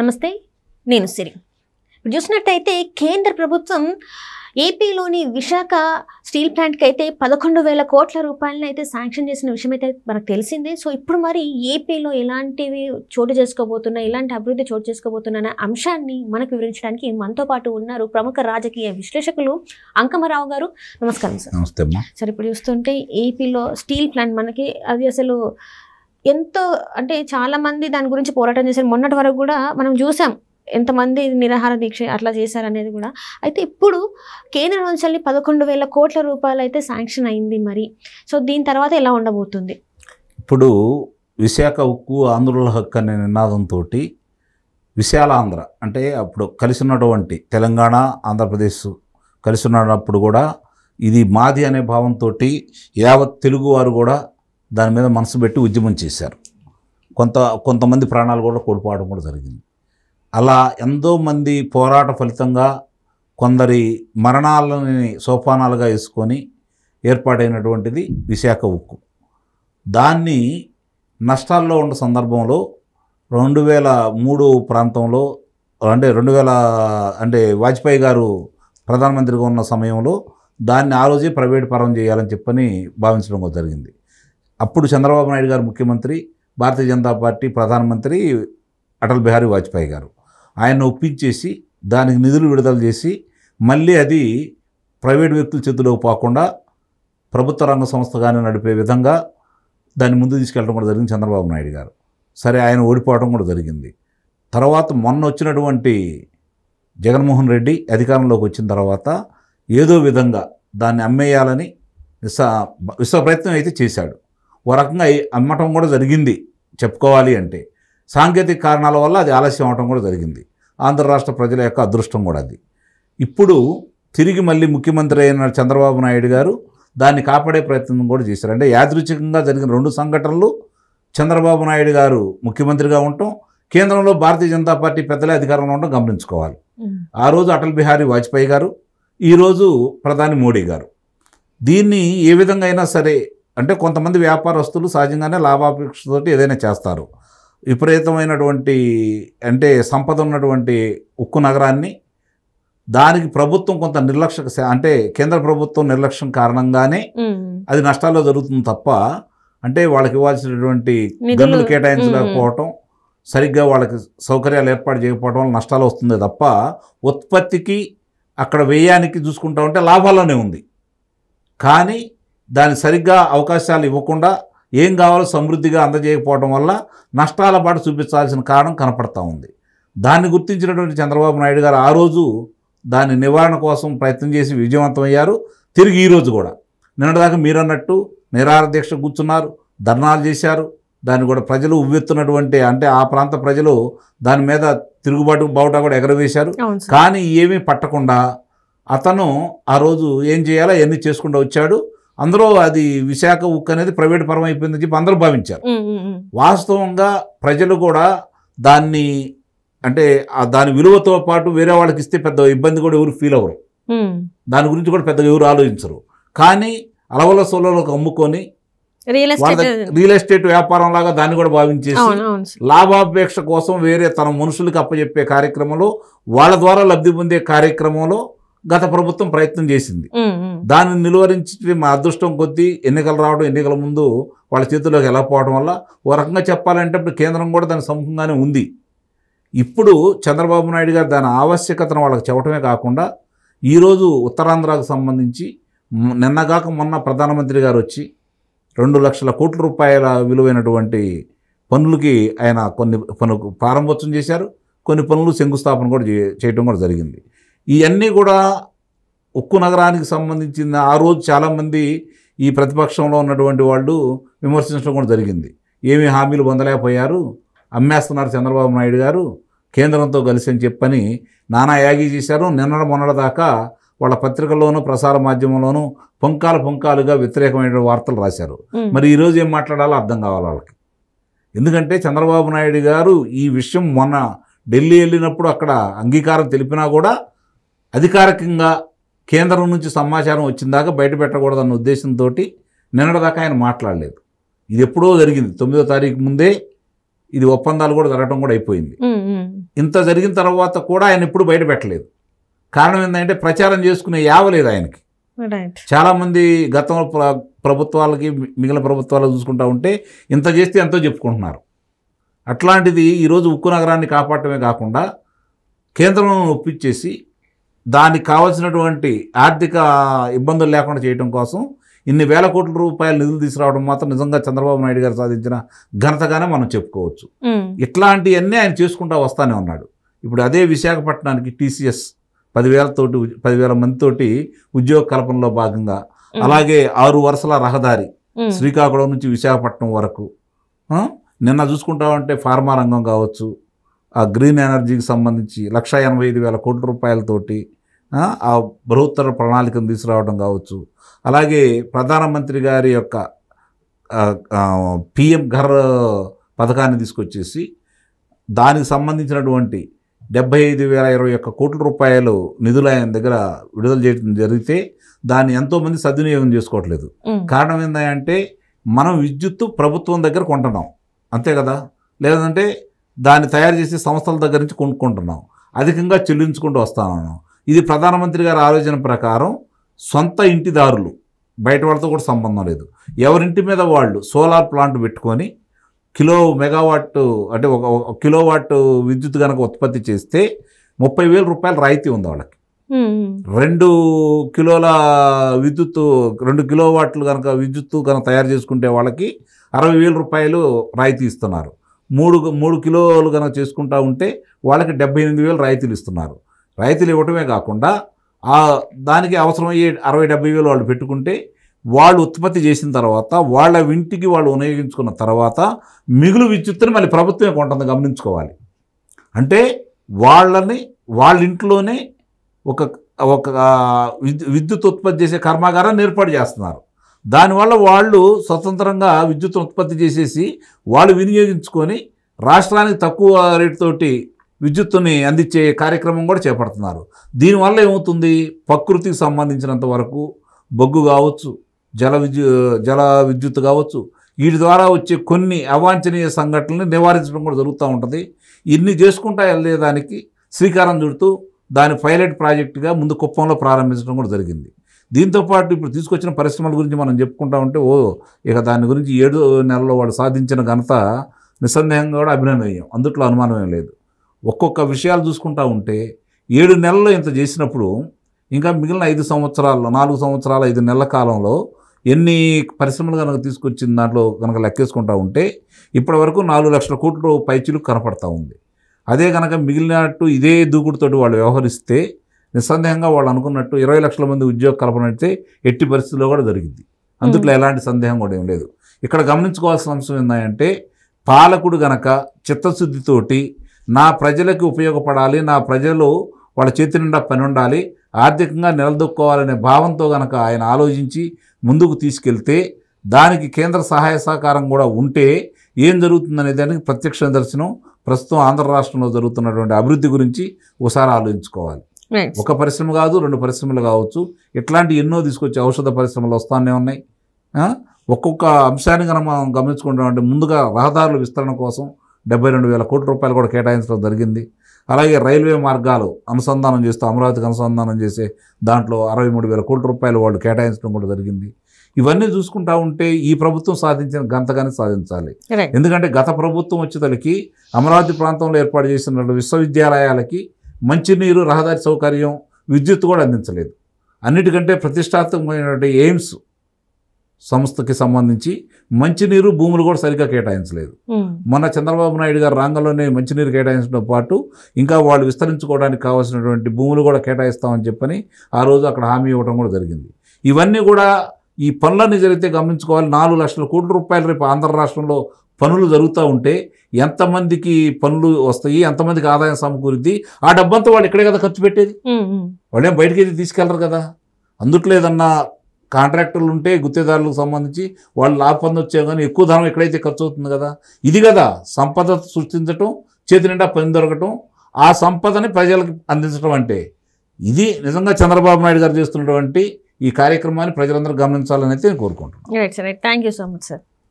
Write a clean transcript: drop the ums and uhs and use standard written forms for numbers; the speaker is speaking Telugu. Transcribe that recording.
నమస్తే, నేను సిరి. ఇప్పుడు చూసినట్టయితే కేంద్ర ప్రభుత్వం ఏపీలోని విశాఖ స్టీల్ ప్లాంట్కి అయితే 11,000 కోట్ల రూపాయలను అయితే శాంక్షన్ చేసిన విషయం అయితే మనకు తెలిసిందే. సో ఇప్పుడు మరి ఏపీలో ఎలాంటివి చోటు చేసుకోబోతున్నాయి, ఎలాంటి అభివృద్ధి చోటు చేసుకోబోతున్న అంశాన్ని మనకు వివరించడానికి మనతో పాటు ఉన్నారు ప్రముఖ రాజకీయ విశ్లేషకులు అంకమరావు గారు. నమస్కారం సార్. నమస్తే అమ్మా. సార్, ఇప్పుడు చూస్తుంటే ఏపీలో స్టీల్ ప్లాంట్ మనకి అది అసలు ఎంతో అంటే చాలామంది దాని గురించి పోరాటం చేశారు. మొన్నటి వరకు కూడా మనం చూసాం ఎంతమంది నిరాహార దీక్ష అట్లా చేశారనేది కూడా. అయితే ఇప్పుడు కేంద్రం నుంచి 11,000 కోట్ల రూపాయలు అయితే శాంక్షన్ అయింది. మరి సో దీని తర్వాత ఎలా ఉండబోతుంది? ఇప్పుడు విశాఖ ఉక్కు ఆంధ్రుల హక్కు అనే నినాదంతో విశాలాంధ్ర అంటే అప్పుడు కలిసి ఉన్నటువంటి తెలంగాణ ఆంధ్రప్రదేశ్ కలిసి ఉన్నప్పుడు కూడా ఇది మాది అనే భావంతో యావత్ తెలుగువారు కూడా దాని మీద మనసు పెట్టి ఉద్యమం చేశారు. కొంతమంది ప్రాణాలు కూడా కోల్పోవడం కూడా జరిగింది. అలా ఎంతోమంది పోరాట ఫలితంగా కొందరి మరణాలని సోపానాలుగా వేసుకొని ఏర్పాటైనటువంటిది విశాఖ ఉక్కు. దాన్ని నష్టాల్లో ఉన్న సందర్భంలో 2003 ప్రాంతంలో అంటే వాజ్పేయి గారు ప్రధానమంత్రిగా ఉన్న సమయంలో దాన్ని ఆ రోజే ప్రైవేట్ పరం చేయాలని చెప్పని భావించడం జరిగింది. అప్పుడు చంద్రబాబు నాయుడు గారు ముఖ్యమంత్రి, భారతీయ జనతా పార్టీ ప్రధానమంత్రి అటల్ బిహారీ వాజ్పేయి గారు ఆయన ఒప్పించేసి దానికి నిధులు విడుదల చేసి మళ్ళీ అది ప్రైవేట్ వ్యక్తుల చేతిలోకి పోకుండా ప్రభుత్వ రంగ సంస్థగానే నడిపే విధంగా దాన్ని ముందు తీసుకెళ్ళడం కూడా జరిగింది చంద్రబాబు నాయుడు గారు. సరే, ఆయన ఓడిపోవడం కూడా జరిగింది. తర్వాత మొన్న వచ్చినటువంటి జగన్మోహన్ రెడ్డి అధికారంలోకి వచ్చిన తర్వాత ఏదో విధంగా దాన్ని అమ్మేయాలని విశ్వ ప్రయత్నం అయితే చేశాడు. ఓ రకంగా అమ్మటం కూడా జరిగింది చెప్పుకోవాలి అంటే. సాంకేతిక కారణాల వల్ల అది ఆలస్యం అవడం కూడా జరిగింది. ఆంధ్ర రాష్ట్ర ప్రజల యొక్క అదృష్టం కూడా అది. ఇప్పుడు తిరిగి మళ్ళీ ముఖ్యమంత్రి అయిన చంద్రబాబు నాయుడు గారు దాన్ని కాపాడే ప్రయత్నం కూడా చేశారు. అంటే యాదృచ్ఛికంగా జరిగిన 2 సంఘటనలు చంద్రబాబు నాయుడు గారు ముఖ్యమంత్రిగా ఉండటం, కేంద్రంలో భారతీయ జనతా పార్టీ పెద్దలే అధికారంలో ఉండడం గమనించుకోవాలి. ఆ రోజు అటల్ బిహారీ వాజ్పేయి గారు, ఈరోజు ప్రధాని మోడీ గారు. దీన్ని ఏ విధంగా అయినా సరే అంటే కొంతమంది వ్యాపారస్తులు సహజంగానే లాభాపేక్షతో ఏదైనా చేస్తారు. విపరీతమైనటువంటి అంటే సంపద ఉన్నటువంటి ఉక్కు నగరాన్ని దానికి ప్రభుత్వం కొంత అంటే కేంద్ర ప్రభుత్వం నిర్లక్ష్యం కారణంగానే అది నష్టాల్లో జరుగుతుంది తప్ప అంటే వాళ్ళకి ఇవ్వాల్సినటువంటి గనులు కేటాయించలేకపోవటం, సరిగ్గా వాళ్ళకి సౌకర్యాలు ఏర్పాటు చేయకపోవడం వల్ల నష్టాలు వస్తుంది తప్ప ఉత్పత్తికి అక్కడ వ్యయానికి చూసుకుంటా ఉంటే లాభాల్లోనే ఉంది. కానీ దాని సరిగ్గా అవకాశాలు ఇవ్వకుండా ఏం కావాలో సమృద్ధిగా అందజేయకపోవడం వల్ల నష్టాల బాటు చూపించాల్సిన కారణం కనపడతా ఉంది. దాన్ని గుర్తించినటువంటి చంద్రబాబు నాయుడు గారు ఆ రోజు దాని నివారణ కోసం ప్రయత్నం చేసి విజయవంతమయ్యారు. తిరిగి ఈరోజు కూడా నిన్నటిదాకా మీరన్నట్టు నిరాహార దీక్ష కూర్చున్నారు, ధర్నాలు చేశారు. దాన్ని కూడా ప్రజలు ఉవ్వెత్తున్నటువంటి అంటే ఆ ప్రాంత ప్రజలు దాని మీద తిరుగుబాటు బావుటా కూడా ఎగరవేశారు. కానీ ఏమీ పట్టకుండా అతను ఆ రోజు ఏం చేయాలో అవన్నీ చేసుకుంటూ వచ్చాడు. అందరూ అది విశాఖ ఉక్కు అనేది ప్రైవేట్ పరం అయిపోయిందని చెప్పి అందరూ భావించారు. వాస్తవంగా ప్రజలు కూడా దాన్ని అంటే దాని విలువతో పాటు వేరే వాళ్ళకి ఇస్తే పెద్ద ఇబ్బంది కూడా ఎవరు ఫీల్ అవ్వరు. దాని గురించి కూడా పెద్దగా ఎవరు ఆలోచించరు. కానీ అలవల సోలలోకి అమ్ముకొని రియల్ ఎస్టేట్ వ్యాపారం లాగా దాన్ని కూడా భావించేసి లాభాపేక్ష కోసం వేరే తన మనుషులకు అప్పచెప్పే కార్యక్రమంలో వాళ్ళ ద్వారా లబ్ధి పొందే కార్యక్రమంలో గత ప్రభుత్వం ప్రయత్నం చేసింది. దాన్ని నిలువరించి మా అదృష్టం కొద్దీ ఎన్నికలు రావడం, ఎన్నికల ముందు వాళ్ళ చేతుల్లోకి వెళ్ళకపోవడం వల్ల ఓ రకంగా చెప్పాలంటే ఇప్పుడు కేంద్రం కూడా దాని సముఖంగానే ఉంది. ఇప్పుడు చంద్రబాబు నాయుడు గారు దాని ఆవశ్యకతను వాళ్ళకి చెప్పడమే కాకుండా ఈరోజు ఉత్తరాంధ్రకు సంబంధించి నిన్నగాక మొన్న ప్రధానమంత్రి గారు వచ్చి 2 లక్షల కోట్ల రూపాయల విలువైనటువంటి పనులకి ఆయన కొన్ని పనులు ప్రారంభోత్సవం చేశారు, కొన్ని పనులు శంకుస్థాపన కూడా చేయడం కూడా జరిగింది. ఇవన్నీ కూడా ఉక్కు నగరానికి సంబంధించిన ఆ రోజు చాలామంది ఈ ప్రతిపక్షంలో ఉన్నటువంటి వాళ్ళు విమర్శించడం కూడా జరిగింది. ఏమీ హామీలు పొందలేకపోయారు, అమ్మేస్తున్నారు చంద్రబాబు నాయుడు గారు కేంద్రంతో కలిసి అని చెప్పని నానా యాగి చేశారు. మొన్నటి దాకా వాళ్ళ పత్రికల్లోనూ ప్రసార మాధ్యమంలోనూ పొంకాలుగా వ్యతిరేకమైన వార్తలు రాశారు. మరి ఈరోజు ఏం మాట్లాడాలో అర్థం కావాలి వాళ్ళకి. ఎందుకంటే చంద్రబాబు నాయుడు గారు ఈ విషయం మొన్న ఢిల్లీ వెళ్ళినప్పుడు అక్కడ అంగీకారం తెలిపినా కూడా అధికారికంగా కేంద్రం నుంచి సమాచారం వచ్చిందాకా బయట పెట్టకూడదన్న ఉద్దేశంతో నిన్నటిదాకా ఆయన మాట్లాడలేదు. ఇది ఎప్పుడో జరిగింది. 9వ తారీఖు ముందే ఇది ఒప్పందాలు కూడా జరగడం కూడా అయిపోయింది. ఇంత జరిగిన తర్వాత కూడా ఆయన ఎప్పుడు బయట పెట్టలేదు. కారణం ఏంటంటే ప్రచారం చేసుకునే యావలేదు ఆయనకి. చాలామంది గతంలో ప్రభుత్వాలకి మిగిలిన ప్రభుత్వాలు చూసుకుంటా ఉంటే ఇంత చేస్తే ఎంతో చెప్పుకుంటున్నారు. అట్లాంటిది ఈరోజు ఉక్కు నగరాన్ని కాపాడటమే కాకుండా కేంద్రం ఒప్పించేసి దానికి కావాల్సినటువంటి ఆర్థిక ఇబ్బందులు లేకుండా చేయడం కోసం ఇన్ని వేల కోట్ల రూపాయల నిధులు తీసుకురావడం మాత్రం నిజంగా చంద్రబాబు నాయుడు గారు సాధించిన ఘనతగానే మనం చెప్పుకోవచ్చు. ఇట్లాంటివన్నీ ఆయన చేసుకుంటూ వస్తానే ఉన్నాడు. ఇప్పుడు అదే విశాఖపట్నానికి TCS 10,000 మందితోటి ఉద్యోగ కల్పనలో భాగంగా, అలాగే 6 వరుసల రహదారి శ్రీకాకుళం నుంచి విశాఖపట్నం వరకు, నిన్న చూసుకుంటా ఉంటే ఫార్మా రంగం కావచ్చు, ఆ గ్రీన్ ఎనర్జీకి సంబంధించి 1,85,000 కోట్ల రూపాయలతోటి ఆ బృహత్తర ప్రణాళికను తీసుకురావడం కావచ్చు, అలాగే ప్రధానమంత్రి గారి యొక్క PM ఘర్ పథకాన్ని తీసుకొచ్చేసి దానికి సంబంధించినటువంటి 75,021 కోట్ల రూపాయలు నిధులు ఆయన దగ్గర విడుదల చేయడం జరిగితే దాన్ని ఎంతోమంది సద్వినియోగం చేసుకోవట్లేదు. కారణం ఏంటంటే మనం విద్యుత్తు ప్రభుత్వం దగ్గర కొంటున్నాం అంతే కదా, లేదంటే దాన్ని తయారు చేసే సంస్థల దగ్గర నుంచి కొనుక్కుంటున్నాం, అధికంగా చెల్లించుకుంటూ వస్తాను. ఇది ప్రధానమంత్రి గారి ఆలోచన ప్రకారం సొంత ఇంటిదారులు, బయట వాళ్ళతో కూడా సంబంధం లేదు, ఎవరింటి మీద వాళ్ళు సోలార్ ప్లాంట్ పెట్టుకొని మెగావాట్ అంటే ఒక కిలోవాట్ విద్యుత్ కనుక ఉత్పత్తి చేస్తే 30,000 రూపాయలు రాయితీ ఉంది వాళ్ళకి. 2 కిలోల విద్యుత్తు 2 కిలోవాట్లు కనుక విద్యుత్తు కనుక తయారు చేసుకుంటే వాళ్ళకి 60,000 రూపాయలు రాయితీ ఇస్తున్నారు. 3 కిలోలు కనుక చేసుకుంటా ఉంటే వాళ్ళకి 78,000 రాయితీలు ఇస్తున్నారు. రాయితీలు ఇవ్వటమే కాకుండా దానికి అవసరమయ్యే 60,000-70,000 వాళ్ళు పెట్టుకుంటే వాళ్ళు ఉత్పత్తి చేసిన తర్వాత వాళ్ళ ఇంటికి వాళ్ళు వినియోగించుకున్న తర్వాత మిగులు విద్యుత్తుని మళ్ళీ ప్రభుత్వమే కొంటుంది, గమనించుకోవాలి. అంటే వాళ్ళ ఇంట్లోనే ఒక విద్యుత్ ఉత్పత్తి చేసే కర్మాగారాన్ని ఏర్పాటు చేస్తున్నారు. దానివల్ల వాళ్ళు స్వతంత్రంగా విద్యుత్ ఉత్పత్తి చేసేసి వాళ్ళు వినియోగించుకొని రాష్ట్రానికి తక్కువ రేటుతోటి విద్యుత్తుని అందించే కార్యక్రమం కూడా చేపడుతున్నారు. దీనివల్ల ఏమవుతుంది, ప్రకృతికి సంబంధించినంత వరకు బొగ్గు కావచ్చు, జల విద్యుత్ కావచ్చు, వీటి ద్వారా వచ్చే కొన్ని అవాంఛనీయ సంఘటనల్ని నివారించడం కూడా జరుగుతూ ఉంటుంది. ఇన్ని చేసుకుంటా వెళ్ళేదానికి శ్రీకారం చుడుతూ దాని పైలట్ ప్రాజెక్టుగా ముందు కుప్పంలో ప్రారంభించడం కూడా జరిగింది. దీంతోపాటు ఇప్పుడు తీసుకొచ్చిన పరిశ్రమల గురించి మనం చెప్పుకుంటా ఉంటే ఇక దాని గురించి 7 నెలల్లో వాడు సాధించిన ఘనత నిస్సందేహంగా కూడా అభినందనీయం, అందుట్లో అనుమానమే లేదు. ఒక్కొక్క విషయాలు చూసుకుంటా ఉంటే 7 నెలల్లో ఇంత చేసినప్పుడు ఇంకా మిగిలిన 5 సంవత్సరాల్లో 4 సంవత్సరాల 5 నెలల కాలంలో ఎన్ని పరిశ్రమలు కనుక తీసుకొచ్చిన దాంట్లో కనుక లెక్కేసుకుంటా ఉంటే ఇప్పటి వరకు 4 లక్షల కోట్ల పైచిలుకు కనపడతా ఉంది. అదే కనుక మిగిలినట్టు ఇదే దూకుడుతోటి వాళ్ళు వ్యవహరిస్తే నిస్సందేహంగా వాళ్ళు అనుకున్నట్టు 20 లక్షల మంది ఉద్యోగ కల్పన అయితే ఎట్టి పరిస్థితుల్లో కూడా జరిగింది, అందుట్లో ఎలాంటి సందేహం కూడా ఏం లేదు. ఇక్కడ గమనించుకోవాల్సిన అంశం ఏంటంటే పాలకుడు గనక చిత్తశుద్ధితోటి నా ప్రజలకు ఉపయోగపడాలి, నా ప్రజలు వాళ్ళ చేతి నిండా పని ఉండాలి, ఆర్థికంగా నిలదొక్కోవాలనే భావంతో కనుక ఆయన ఆలోచించి ముందుకు తీసుకెళ్తే దానికి కేంద్ర సహాయ సహకారం కూడా ఉంటే ఏం జరుగుతుందనే దానికి ప్రత్యక్ష నిదర్శనం ప్రస్తుతం ఆంధ్ర రాష్ట్రంలో జరుగుతున్నటువంటి అభివృద్ధి గురించి ఒకసారి ఆలోచించుకోవాలి. ఒక పరిశ్రమ కాదు, 2 పరిశ్రమలు కావచ్చు, ఇట్లాంటి ఎన్నో తీసుకొచ్చి ఔషధ పరిశ్రమలు వస్తానే ఉన్నాయి. ఒక్కొక్క అంశాన్ని కనుక మనం గమనించుకుంటామంటే ముందుగా రహదారుల విస్తరణ కోసం 72,000 కోట్ల రూపాయలు కూడా కేటాయించడం జరిగింది. అలాగే రైల్వే మార్గాలు అనుసంధానం చేస్తూ అమరావతికి అనుసంధానం చేసే దాంట్లో 63,000 కోట్ల రూపాయలు వాళ్ళు కేటాయించడం కూడా జరిగింది. ఇవన్నీ చూసుకుంటా ఉంటే ఈ ప్రభుత్వం సాధించిన ఘనతగానే సాధించాలి. ఎందుకంటే గత ప్రభుత్వం వచ్చేసరికి అమరావతి ప్రాంతంలో ఏర్పాటు చేసిన విశ్వవిద్యాలయాలకి మంచినీరు, రహదారి సౌకర్యం, విద్యుత్ కూడా అందించలేదు. అన్నిటికంటే ప్రతిష్టాత్మకమైనటువంటి ఎయిమ్స్ సంస్థకి సంబంధించి మంచినీరు, భూములు కూడా సరిగ్గా కేటాయించలేదు. మొన్న చంద్రబాబు నాయుడు గారు రంగంలోనే మంచినీరు కేటాయించడంతో పాటు ఇంకా వాళ్ళు విస్తరించుకోవడానికి కావాల్సినటువంటి భూములు కూడా కేటాయిస్తామని చెప్పని ఆ రోజు అక్కడ హామీ ఇవ్వడం కూడా జరిగింది. ఇవన్నీ కూడా ఈ పనులన్నీ జరిగితే గమనించుకోవాలి. 4 లక్షల కోట్ల రూపాయలు రేపు ఆంధ్ర రాష్ట్రంలో పనులు జరుగుతూ ఉంటే ఎంతమందికి పనులు వస్తాయి, ఎంతమందికి ఆదాయం సమకూరుద్ది, ఆ డబ్బంతా వాళ్ళు ఇక్కడే కదా ఖర్చు పెట్టేది, వాళ్ళేం బయటకి తీసుకెళ్లరు కదా. అందుట్లో ఏదన్నా కాంట్రాక్టర్లు ఉంటే గుత్తేదారులకు సంబంధించి వాళ్ళు లాభ పొందొచ్చే కానీ ఎక్కువ ధనం ఎక్కడైతే ఖర్చు అవుతుంది కదా. ఇది కదా సంపద సృష్టించటం, చేతి నిండా పని దొరకటం, ఆ సంపదని ప్రజలకు అందించడం అంటే. ఇది నిజంగా చంద్రబాబు నాయుడు గారు చేస్తున్నటువంటి ఈ కార్యక్రమాన్ని ప్రజలందరూ గమనించాలని అయితే నేను కోరుకుంటున్నాను. Right sir, thank you so much sir.